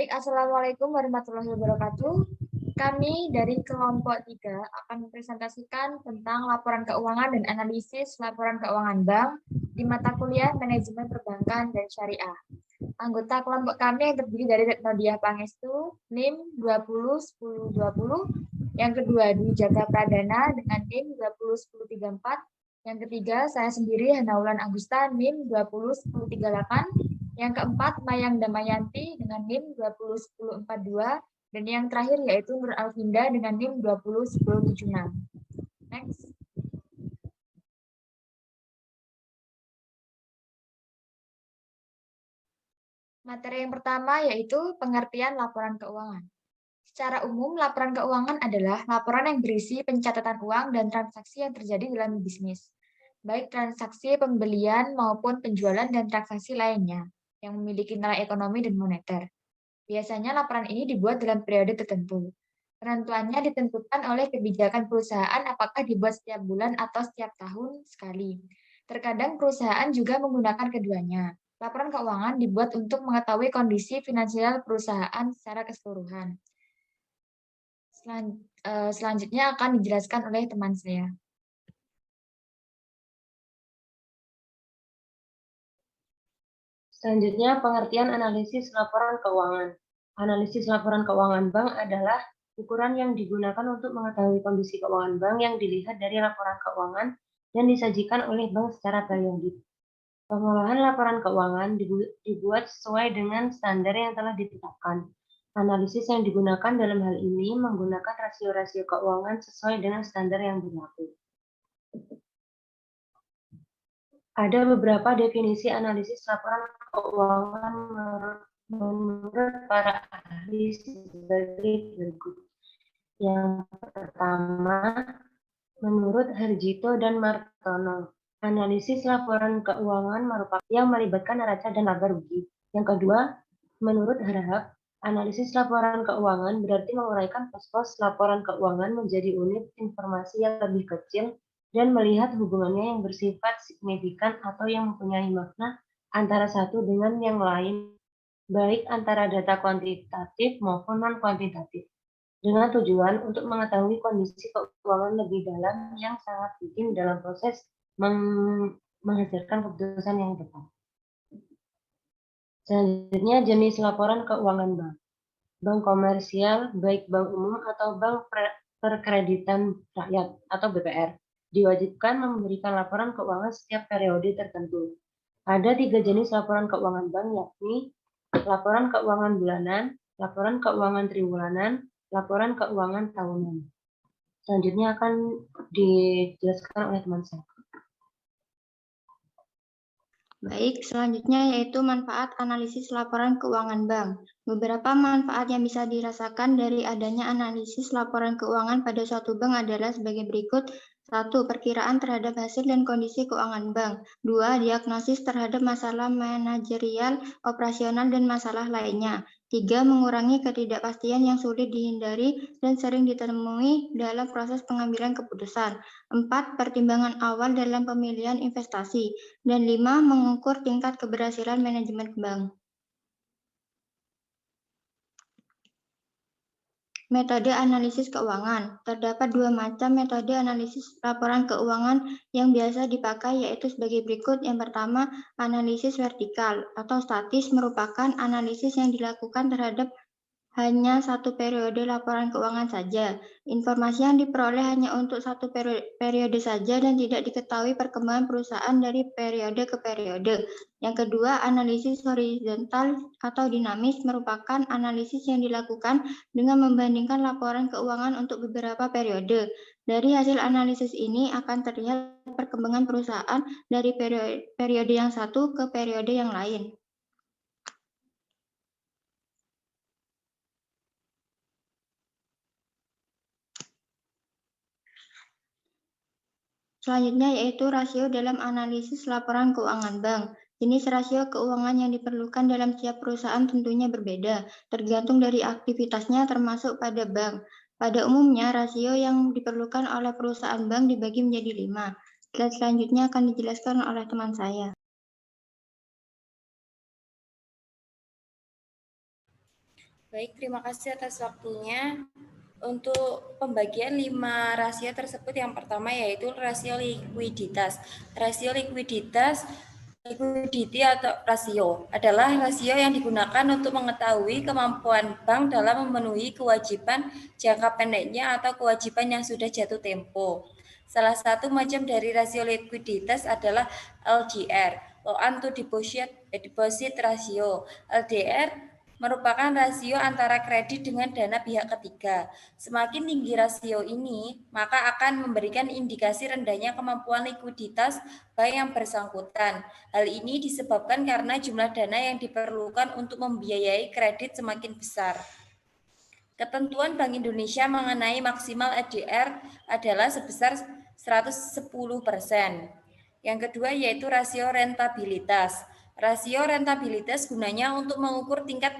Baik, Assalamualaikum warahmatullahi wabarakatuh. Kami dari kelompok 3 akan mempresentasikan tentang laporan keuangan dan analisis laporan keuangan bank di mata kuliah Manajemen Perbankan dan Syariah. Anggota kelompok kami yang terdiri dari Retno Diah Pangestu, NIM 20101020, yang kedua Dwi Jaga Pradana dengan NIM 201034, yang ketiga saya sendiri Hanaulan Agusta NIM 20138, yang keempat Mayang Damayanti dengan NIM 20142, dan yang terakhir yaitu Nur Alvinda dengan NIM 20176. Next. Materi yang pertama yaitu pengertian laporan keuangan. Secara umum, laporan keuangan adalah laporan yang berisi pencatatan uang dan transaksi yang terjadi dalam bisnis, baik transaksi pembelian maupun penjualan dan transaksi lainnya yang memiliki nilai ekonomi dan moneter. Biasanya laporan ini dibuat dalam periode tertentu. Penentuannya ditentukan oleh kebijakan perusahaan apakah dibuat setiap bulan atau setiap tahun sekali. Terkadang perusahaan juga menggunakan keduanya. Laporan keuangan dibuat untuk mengetahui kondisi finansial perusahaan secara keseluruhan. Selanjutnya akan dijelaskan oleh teman saya. Selanjutnya, pengertian analisis laporan keuangan. Analisis laporan keuangan bank adalah ukuran yang digunakan untuk mengetahui kondisi keuangan bank yang dilihat dari laporan keuangan dan disajikan oleh bank secara periodik. Pengolahan laporan keuangan dibuat sesuai dengan standar yang telah ditetapkan. Analisis yang digunakan dalam hal ini menggunakan rasio-rasio keuangan sesuai dengan standar yang berlaku. Ada beberapa definisi analisis laporan keuangan menurut para ahli sebagai berikut. Yang pertama, menurut Harjito dan Martono, analisis laporan keuangan merupakan yang melibatkan neraca dan laba rugi. Yang kedua, menurut Harahap, analisis laporan keuangan berarti menguraikan pos-pos laporan keuangan menjadi unit informasi yang lebih kecil dan melihat hubungannya yang bersifat signifikan atau yang mempunyai makna antara satu dengan yang lain, baik antara data kuantitatif maupun non-kuantitatif, dengan tujuan untuk mengetahui kondisi keuangan lebih dalam yang sangat penting dalam proses menghasilkan keputusan yang tepat. Selanjutnya, jenis laporan keuangan bank. Bank komersial, baik bank umum atau bank perkreditan rakyat atau BPR, diwajibkan memberikan laporan keuangan setiap periode tertentu. Ada 3 jenis laporan keuangan bank, yakni laporan keuangan bulanan, laporan keuangan triwulan, laporan keuangan tahunan. Selanjutnya akan dijelaskan oleh teman saya. Baik, selanjutnya yaitu manfaat analisis laporan keuangan bank. Beberapa manfaat yang bisa dirasakan dari adanya analisis laporan keuangan pada suatu bank adalah sebagai berikut. 1. Perkiraan terhadap hasil dan kondisi keuangan bank. 2. Diagnosis terhadap masalah manajerial, operasional, dan masalah lainnya. 3. Mengurangi ketidakpastian yang sulit dihindari dan sering ditemui dalam proses pengambilan keputusan. 4. Pertimbangan awal dalam pemilihan investasi. Dan 5. Mengukur tingkat keberhasilan manajemen bank. Metode analisis keuangan. Terdapat 2 macam metode analisis laporan keuangan yang biasa dipakai, yaitu sebagai berikut. Yang pertama, analisis vertikal atau statis merupakan analisis yang dilakukan terhadap hanya satu periode laporan keuangan saja. Informasi yang diperoleh hanya untuk satu periode saja dan tidak diketahui perkembangan perusahaan dari periode ke periode. Yang kedua, analisis horizontal atau dinamis merupakan analisis yang dilakukan dengan membandingkan laporan keuangan untuk beberapa periode. Dari hasil analisis ini akan terlihat perkembangan perusahaan dari periode yang satu ke periode yang lain. Selanjutnya yaitu rasio dalam analisis laporan keuangan bank. Jenis rasio keuangan yang diperlukan dalam setiap perusahaan tentunya berbeda, tergantung dari aktivitasnya termasuk pada bank. Pada umumnya, rasio yang diperlukan oleh perusahaan bank dibagi menjadi 5. Slide selanjutnya akan dijelaskan oleh teman saya. Baik, terima kasih atas waktunya. Untuk pembagian 5 rasio tersebut, yang pertama yaitu rasio likuiditas. Rasio likuiditas, liquidity atau rasio adalah rasio yang digunakan untuk mengetahui kemampuan bank dalam memenuhi kewajiban jangka pendeknya atau kewajiban yang sudah jatuh tempo. Salah satu macam dari rasio likuiditas adalah LDR, loan to deposit ratio. LDR merupakan rasio antara kredit dengan dana pihak ketiga. Semakin tinggi rasio ini, maka akan memberikan indikasi rendahnya kemampuan likuiditas bank yang bersangkutan. Hal ini disebabkan karena jumlah dana yang diperlukan untuk membiayai kredit semakin besar. Ketentuan Bank Indonesia mengenai maksimal LDR adalah sebesar 110%. Yang kedua yaitu rasio rentabilitas. Rasio rentabilitas gunanya untuk mengukur tingkat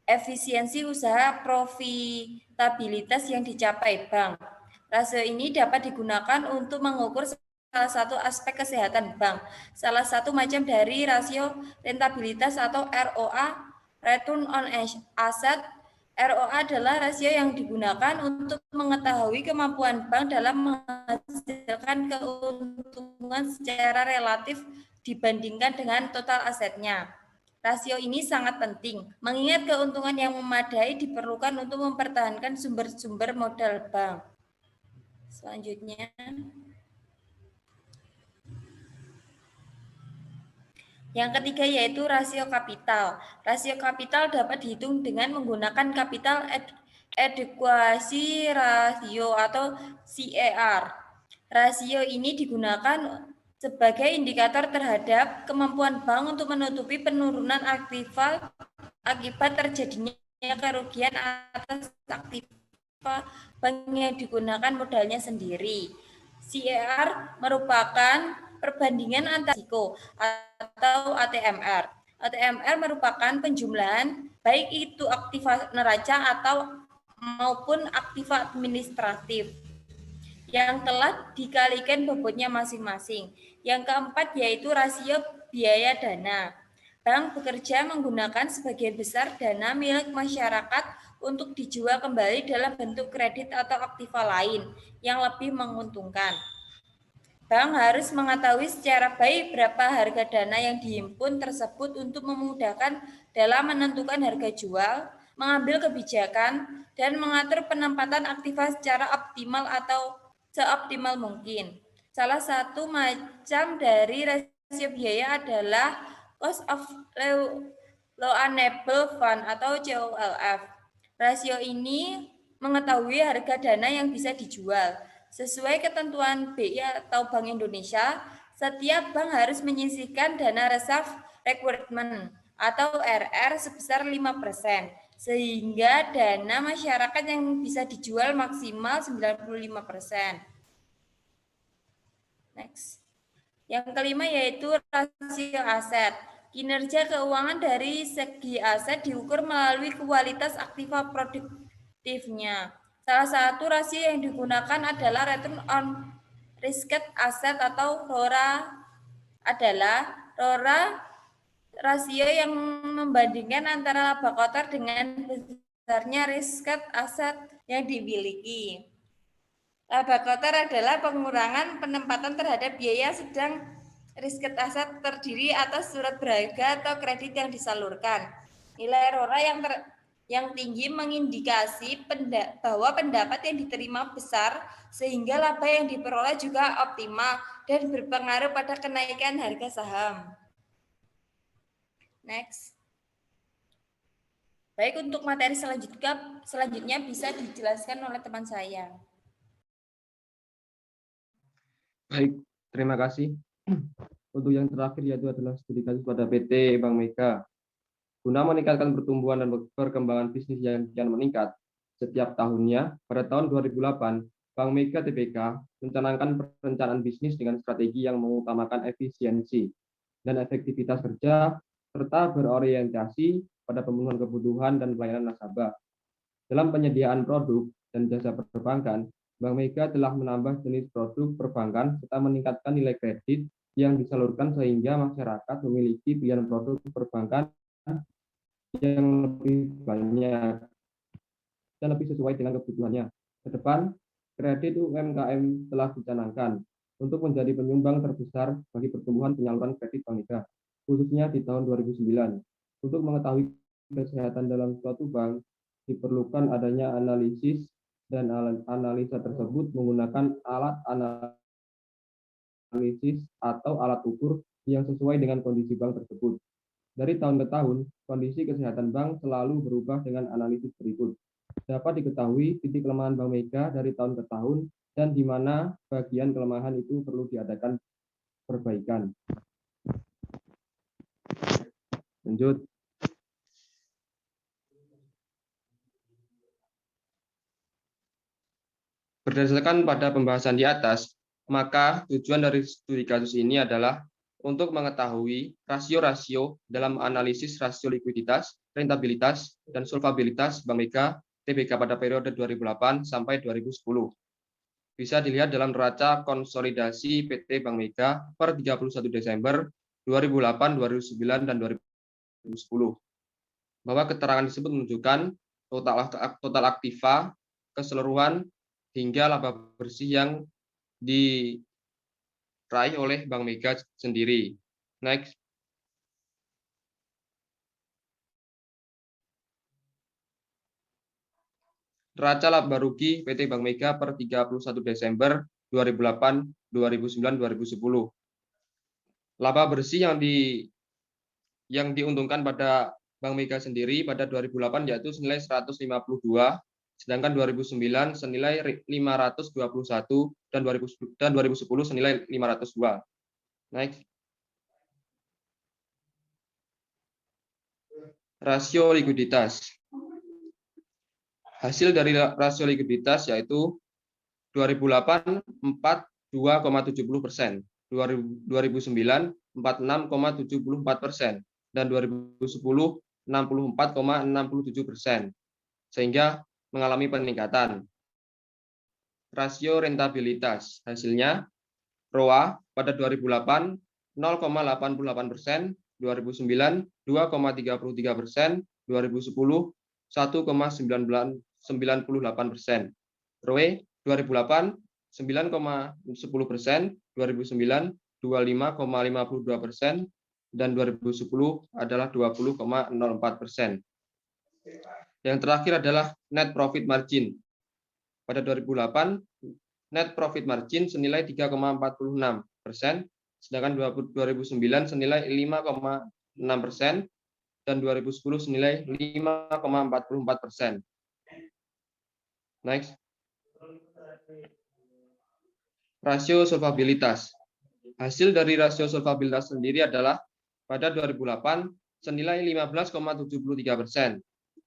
efisiensi usaha profitabilitas yang dicapai bank. Rasio ini dapat digunakan untuk mengukur salah satu aspek kesehatan bank. Salah satu macam dari rasio rentabilitas atau ROA, Return on Asset. ROA adalah rasio yang digunakan untuk mengetahui kemampuan bank dalam menghasilkan keuntungan secara relatif dibandingkan dengan total asetnya. Rasio ini sangat penting, mengingat keuntungan yang memadai diperlukan untuk mempertahankan sumber-sumber modal bank. Selanjutnya, yang ketiga yaitu rasio kapital. Rasio kapital dapat dihitung dengan menggunakan kapital adequacy ratio atau CAR. Rasio ini digunakan sebagai indikator terhadap kemampuan bank untuk menutupi penurunan aktiva akibat terjadinya kerugian atas aktiva bank yang digunakan modalnya sendiri. CAR merupakan perbandingan antar risiko atau ATMR. ATMR merupakan penjumlahan baik itu aktiva neraca atau maupun aktiva administratif yang telah dikalikan bobotnya masing-masing. Yang keempat yaitu rasio biaya dana. Bank bekerja menggunakan sebagian besar dana milik masyarakat untuk dijual kembali dalam bentuk kredit atau aktiva lain yang lebih menguntungkan. Bank harus mengetahui secara baik berapa harga dana yang dihimpun tersebut untuk memudahkan dalam menentukan harga jual, mengambil kebijakan, dan mengatur penempatan aktiva secara optimal atau seoptimal mungkin. Salah satu macam dari rasio biaya adalah cost of loanable fund atau COLF. Rasio ini mengetahui harga dana yang bisa dijual. Sesuai ketentuan BI atau Bank Indonesia, setiap bank harus menyisihkan dana reserve requirement atau RR sebesar 5%, sehingga dana masyarakat yang bisa dijual maksimal 95%. Next. Yang kelima yaitu rasio aset. Kinerja keuangan dari segi aset diukur melalui kualitas aktiva produktifnya. Salah satu rasio yang digunakan adalah Return on Risked Asset atau RORA rasio yang membandingkan antara laba kotor dengan besarnya risked asset yang dimiliki. Laba kotor adalah pengurangan penempatan terhadap biaya, sedang risked asset terdiri atas surat berharga atau kredit yang disalurkan. Nilai RORA yang tinggi mengindikasi bahwa pendapat yang diterima besar sehingga laba yang diperoleh juga optimal dan berpengaruh pada kenaikan harga saham. Next. Baik, untuk materi selanjutnya bisa dijelaskan oleh teman saya. Baik, terima kasih. Untuk yang terakhir yaitu adalah studi kasus pada PT Bank Mega. Guna meningkatkan pertumbuhan dan perkembangan bisnis yang kian meningkat setiap tahunnya, pada tahun 2008, Bank Mega Tbk mencanangkan perencanaan bisnis dengan strategi yang mengutamakan efisiensi dan efektivitas kerja, serta berorientasi pada pemenuhan kebutuhan dan pelayanan nasabah. Dalam penyediaan produk dan jasa perbankan, Bank Mega telah menambah jenis produk perbankan serta meningkatkan nilai kredit yang disalurkan sehingga masyarakat memiliki pilihan produk perbankan yang lebih banyak dan lebih sesuai dengan kebutuhannya. Ke depan, kredit UMKM telah dicanangkan untuk menjadi penyumbang terbesar bagi pertumbuhan penyaluran kredit Bank Mega, khususnya di tahun 2009. Untuk mengetahui kesehatan dalam suatu bank, diperlukan adanya analisis dan analisa tersebut menggunakan alat analisis atau alat ukur yang sesuai dengan kondisi bank tersebut. Dari tahun ke tahun, kondisi kesehatan bank selalu berubah dengan analisis berikut. Dapat diketahui titik kelemahan Bank Mega dari tahun ke tahun dan di mana bagian kelemahan itu perlu diadakan perbaikan. Lanjut. Berdasarkan pada pembahasan di atas, maka tujuan dari studi kasus ini adalah untuk mengetahui rasio-rasio dalam analisis rasio likuiditas, rentabilitas, dan solvabilitas Bank Mega Tbk pada periode 2008 sampai 2010. Bisa dilihat dalam neraca konsolidasi PT Bank Mega per 31 Desember 2008, 2009, dan 2010. Bahwa keterangan tersebut menunjukkan total aktiva keseluruhan hingga laba bersih yang diraih oleh Bank Mega sendiri. Next. Neraca laba rugi PT Bank Mega per 31 Desember 2008, 2009, 2010. Laba bersih yang diuntungkan pada Bank Mega sendiri pada 2008 yaitu senilai 152, sedangkan 2009 senilai 521 dan 2010 senilai 502. Next. Rasio likuiditas. Hasil dari rasio likuiditas yaitu 2008 42,70%, 2009 46,74%, dan 2010 64,67%, sehingga mengalami peningkatan. Rasio rentabilitas hasilnya ROA pada 2008 0,88%, 2009 2,33%, 2010 1,98%. ROE 2008 9,10%, 2009 25,52%, dan 2010 adalah 20,04%. Yang terakhir adalah net profit margin. Pada 2008, net profit margin senilai 3,46%, sedangkan 2009 senilai 5,6%, dan 2010 senilai 5,44%. Next. Rasio solvabilitas. Hasil dari rasio solvabilitas sendiri adalah pada 2008 senilai 15,73%,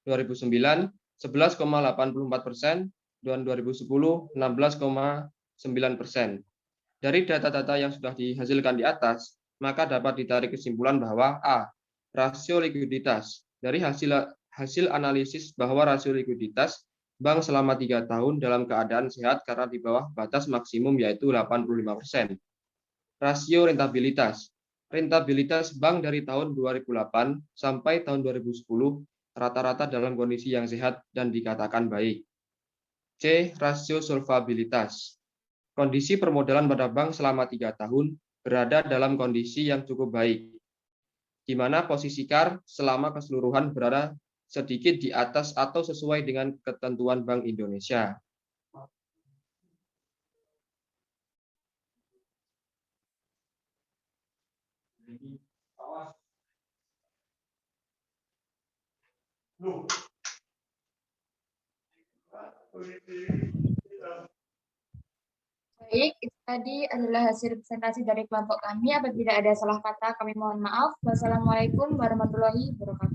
2009 11,84%, dan 2010 16,9%. Dari data-data yang sudah dihasilkan di atas, maka dapat ditarik kesimpulan bahwa A. Rasio likuiditas. Dari hasil analisis bahwa rasio likuiditas bank selama 3 tahun dalam keadaan sehat karena di bawah batas maksimum yaitu 85%. Rasio rentabilitas. Rentabilitas bank dari tahun 2008 sampai tahun 2010 rata-rata dalam kondisi yang sehat dan dikatakan baik. C. Rasio solvabilitas. Kondisi permodalan pada bank selama 3 tahun berada dalam kondisi yang cukup baik, di mana posisi KAR selama keseluruhan berada sedikit di atas atau sesuai dengan ketentuan Bank Indonesia. Baik, itu tadi adalah hasil presentasi dari kelompok kami. Apabila ada salah kata, kami mohon maaf. Wassalamualaikum warahmatullahi wabarakatuh.